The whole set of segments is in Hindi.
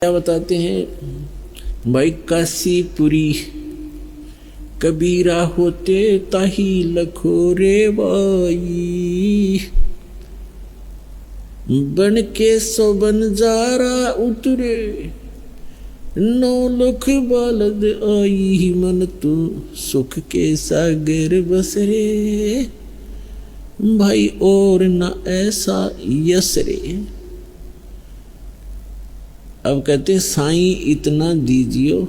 क्या बताते हैं भाई, काशीपुरी कबीरा होते ताही लखो रे बाई, बन के सो बंजारा उतरे, नौ लख बालद आई, मन तू सुख के सागर बसरे, भाई और न ऐसा यसरे। अब कहते साईं इतना दीजियो,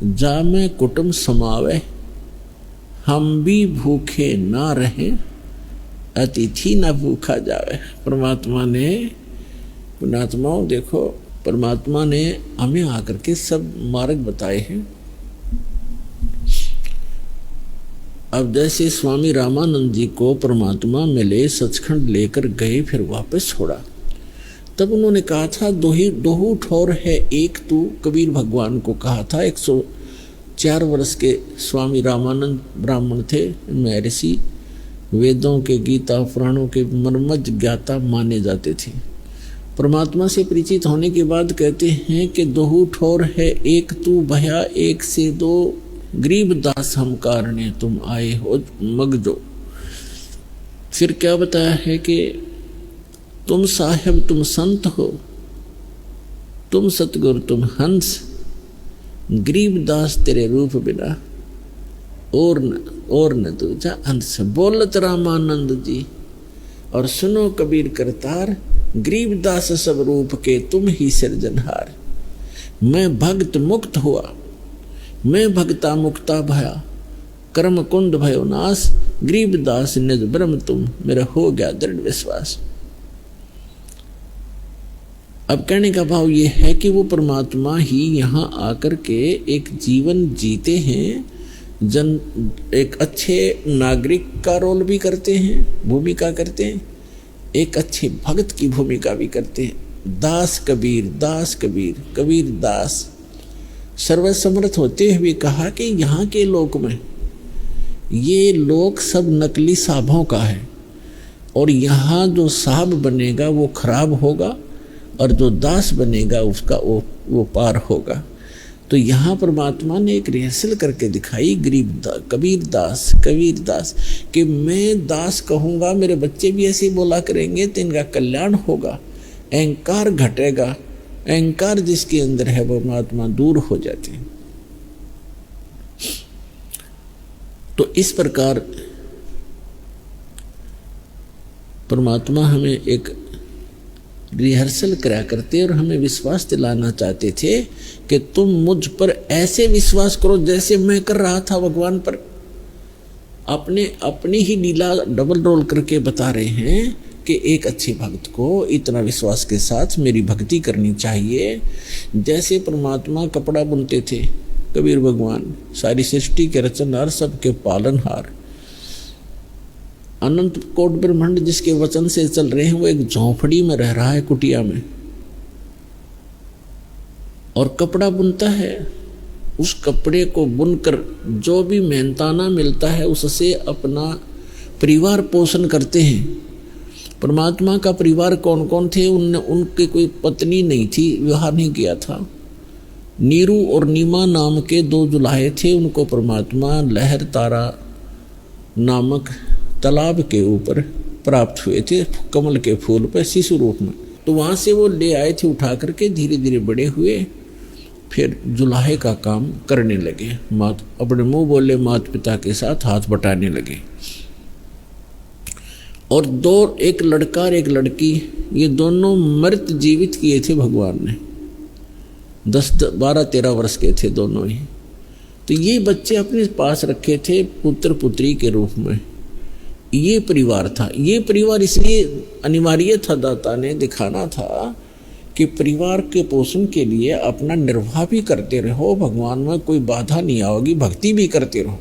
जा मैं कुटुंब समावे, हम भी भूखे ना रहे, अतिथि ना भूखा जावे। परमात्मा ने, पुण्यात्माओं देखो, परमात्मा ने हमें आकर के सब मार्ग बताए हैं। अब जैसे स्वामी रामानंद जी को परमात्मा मिले, सचखंड लेकर गए, फिर वापस छोड़ा, तब उन्होंने कहा था दोहू ठोर है एक तू, कबीर भगवान को कहा था। 104 वर्ष के स्वामी रामानंद ब्राह्मण थे, महर्षि, वेदों के, गीता पुराणों के मर्मज्ञ ज्ञाता माने जाते थे। परमात्मा से परिचित होने के बाद कहते हैं कि दोहू ठोर है एक तू, भया एक से दो, गरीब दास हम कारणे तुम आए हो मगजो। फिर क्या बताया है कि तुम साहेब तुम संत हो, तुम सतगुरु तुम हंस, गरीब दास तेरे रूप बिना और न दूजा हंस। बोलत रामानंद जी और सुनो कबीर करतार, गरीब दास सब रूप के तुम ही सिरजनहार। मैं भक्त मुक्त हुआ, मैं भक्ता मुक्ता भया, कर्म कुंड भयो नाश, गरीब दास निज ब्रह्म तुम, मेरा हो गया दृढ़ विश्वास। अब कहने का भाव ये है कि वो परमात्मा ही यहाँ आकर के एक जीवन जीते हैं, एक अच्छे नागरिक का रोल भी करते हैं, भूमिका करते हैं, एक अच्छे भक्त की भूमिका भी करते हैं। दास कबीर, दास कबीर, कबीर दास। सर्वसमर्थ होते हुए कहा कि यहाँ के लोक में ये लोक सब नकली साहबों का है, और यहाँ जो साहब बनेगा वो खराब होगा, और जो दास बनेगा उसका वो पार होगा। तो यहाँ परमात्मा ने एक रिहर्सल करके दिखाई, कबीर दास कि मैं दास कहूँगा, मेरे बच्चे भी ऐसे बोला करेंगे तो इनका कल्याण होगा, अहंकार घटेगा, अहंकार जिसके अंदर है वो परमात्मा दूर हो जाते हैं। तो इस प्रकार परमात्मा हमें एक रिहर्सल करा करते और हमें विश्वास दिलाना चाहते थे कि तुम मुझ पर ऐसे विश्वास करो जैसे मैं कर रहा था भगवान पर। अपनी ही लीला डबल रोल करके बता रहे हैं कि एक अच्छे भक्त को इतना विश्वास के साथ मेरी भक्ति करनी चाहिए। जैसे परमात्मा कपड़ा बुनते थे, कबीर भगवान सारी सृष्टि के रचनहार, सबके पालनहार, अनंत कोट ब्रह्मांड जिसके वचन से चल रहे हैं, वो एक झोंपड़ी में रह रहा है, कुटिया में, और कपड़ा बुनता है। उस कपड़े को बुनकर जो भी मेहनताना मिलता है उससे अपना परिवार पोषण करते हैं। परमात्मा का परिवार कौन कौन थे? उनके कोई पत्नी नहीं थी, विवाह नहीं किया था। नीरू और नीमा नाम के 2 दुल्हे थे, उनको परमात्मा लहर तारा नामक तालाब के ऊपर प्राप्त हुए थे, कमल के फूल पर शिशु रूप में। तो वहाँ से वो ले आए थे उठा करके, धीरे धीरे बड़े हुए, फिर जुलाहे का काम करने लगे, अपने मुंह बोले माता पिता के साथ हाथ बटाने लगे। और एक लड़का और एक लड़की, ये दोनों मृत जीवित किए थे भगवान ने, 10, 12, 13 वर्ष के थे दोनों ही। तो ये बच्चे अपने पास रखे थे पुत्र पुत्री के रूप में। ये परिवार था। ये परिवार इसलिए अनिवार्य था, दाता ने दिखाना था कि परिवार के पोषण के लिए अपना निर्वाह भी करते रहो, भगवान में कोई बाधा नहीं आओगी, भक्ति भी करते रहो।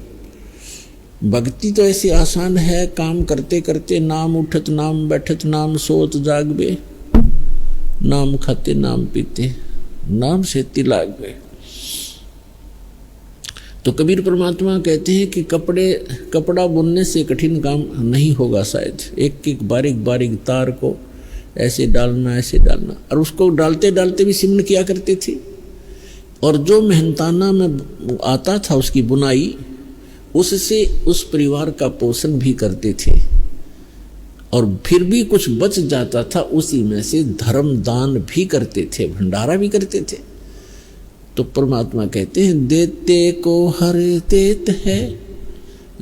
भक्ति तो ऐसे आसान है, काम करते करते नाम उठत नाम बैठत नाम सोत जागबे, नाम खाते नाम पीते नाम से तिलागबे। तो कबीर परमात्मा कहते हैं कि कपड़ा बुनने से कठिन काम नहीं होगा शायद। एक एक बारीक बारीक तार को ऐसे डालना ऐसे डालना, और उसको डालते डालते भी सिमन किया करते थे। और जो मेहनताना में आता था उसकी बुनाई, उससे उस परिवार का पोषण भी करते थे। और फिर भी कुछ बच जाता था, उसी में से धर्म दान भी करते थे, भंडारा भी करते थे। तो परमात्मा कहते हैं देते को हर देत है,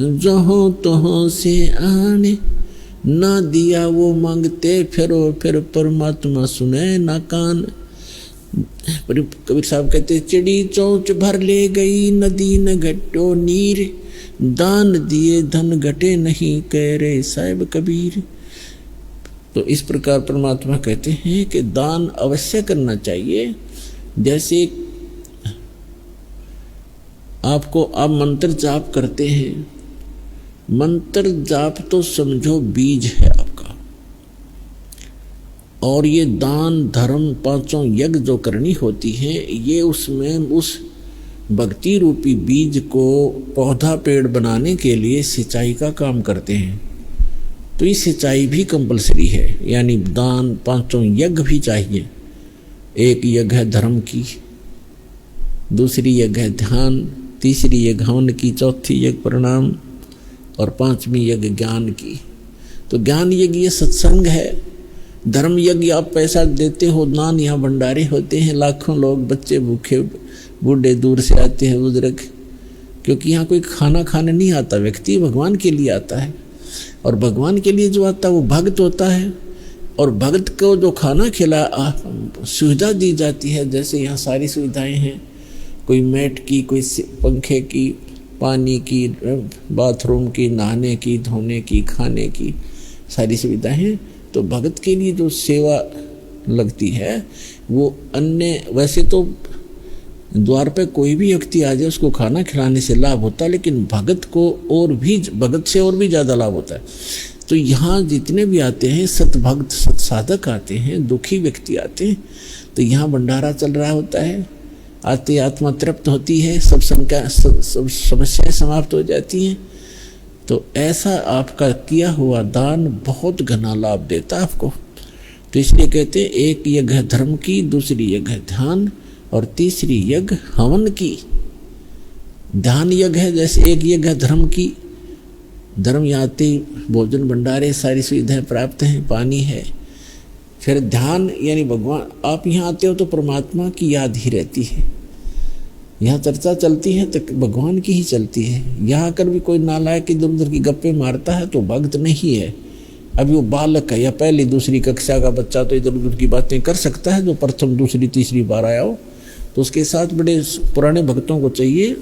जहाँ तहाँ से आने, ना दिया वो मांगते फिरो, फिर परमात्मा सुने ना कान। कबीर साहब कहते चिड़ी चौंच भर ले गई, नदी न घटो नीर, दान दिए धन घटे नहीं, कह रे साहिब कबीर। तो इस प्रकार परमात्मा कहते हैं कि दान अवश्य करना चाहिए। जैसे आपको आप मंत्र जाप करते हैं, मंत्र जाप तो समझो बीज है आपका, और ये दान धर्म पांचों यज्ञ जो करनी होती है, ये उसमें उस भक्ति रूपी बीज को पौधा पेड़ बनाने के लिए सिंचाई का काम करते हैं। तो ये सिंचाई भी कंपलसरी है, यानी दान पांचों यज्ञ भी चाहिए। एक यज्ञ है धर्म की, दूसरी यज्ञ है ध्यान, तीसरी यज्ञ हवन की, चौथी यज्ञ प्रणाम, और पांचवी यज्ञ ज्ञान की। तो ज्ञान यज्ञ ये सत्संग है। धर्म यज्ञ आप पैसा देते हो, दान यहाँ भंडारे होते हैं, लाखों लोग बच्चे भूखे बूढ़े दूर से आते हैं बुजुर्ग, क्योंकि यहाँ कोई खाना खाने नहीं आता, व्यक्ति भगवान के लिए आता है। और भगवान के लिए जो आता है वो भक्त होता है, और भक्त को जो खाना खिला सुविधा दी जाती है, जैसे यहाँ सारी सुविधाएं हैं, कोई मैट की, कोई पंखे की, पानी की, बाथरूम की, नहाने की, धोने की, खाने की सारी सुविधाएं हैं। तो भगत के लिए जो सेवा लगती है वो अन्य, वैसे तो द्वार पे कोई भी व्यक्ति आ जाए उसको खाना खिलाने से लाभ होता है, लेकिन भगत को और भी, भगत से और भी ज़्यादा लाभ होता है। तो यहाँ जितने भी आते हैं सतभक्त सत्साधक आते हैं, दुखी व्यक्ति आते हैं, तो यहाँ भंडारा चल रहा होता है, आते आत्मा तृप्त होती है, सब समस्याएं समाप्त हो जाती हैं। तो ऐसा आपका किया हुआ दान बहुत घना लाभ देता आपको। तो इसलिए कहते हैं एक यज्ञ धर्म की, दूसरी यज्ञ ध्यान, और तीसरी यज्ञ हवन की। ध्यान यज्ञ है, जैसे एक यज्ञ धर्म की, धर्म याति भोजन भंडारे सारी सुविधाएं प्राप्त हैं, पानी है। फिर ध्यान यानी भगवान, आप यहाँ आते हो तो परमात्मा की याद ही रहती है, यहाँ चर्चा चलती है तो भगवान की ही चलती है। यहाँ आकर भी कोई नालायक इधर उधर की गप्पे मारता है तो भक्त नहीं है, अभी वो बालक है या पहली दूसरी कक्षा का बच्चा, तो इधर उधर की बातें कर सकता है। जो प्रथम दूसरी तीसरी बार आया हो तो उसके साथ बड़े पुराने भक्तों को चाहिए,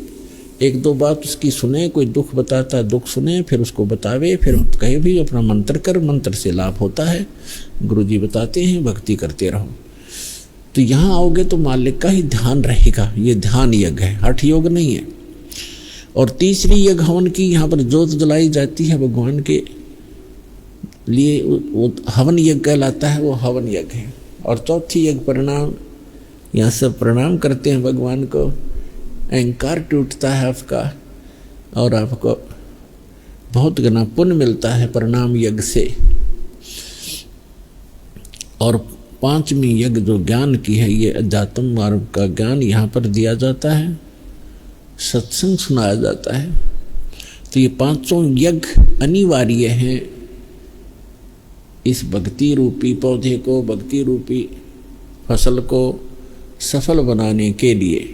एक दो बात उसकी सुने, कोई दुख बताता है दुख सुने, फिर उसको बतावे, फिर कहे भी अपना मंत्र कर, मंत्र से लाभ होता है, गुरुजी बताते हैं, भक्ति करते रहो। तो यहाँ आओगे तो मालिक का ही ध्यान रहेगा। ये ध्यान यज्ञ है, हठ योग नहीं है। और तीसरी यज्ञ हवन की, यहाँ पर जोत जलाई जाती है भगवान के लिए, वो हवन यज्ञ कहलाता है, वो हवन यज्ञ है। और चौथी यज्ञ प्रणाम, यहाँ सब प्रणाम करते हैं भगवान को, अहंकार टूटता है आपका, और आपको बहुत घना पुण्य मिलता है प्रणाम यज्ञ से। और पांचवी यज्ञ जो ज्ञान की है, ये अध्यात्म मार्ग का ज्ञान यहाँ पर दिया जाता है, सत्संग सुनाया जाता है। तो ये पांचों यज्ञ अनिवार्य हैं इस भक्ति रूपी पौधे को, भक्ति रूपी फसल को सफल बनाने के लिए।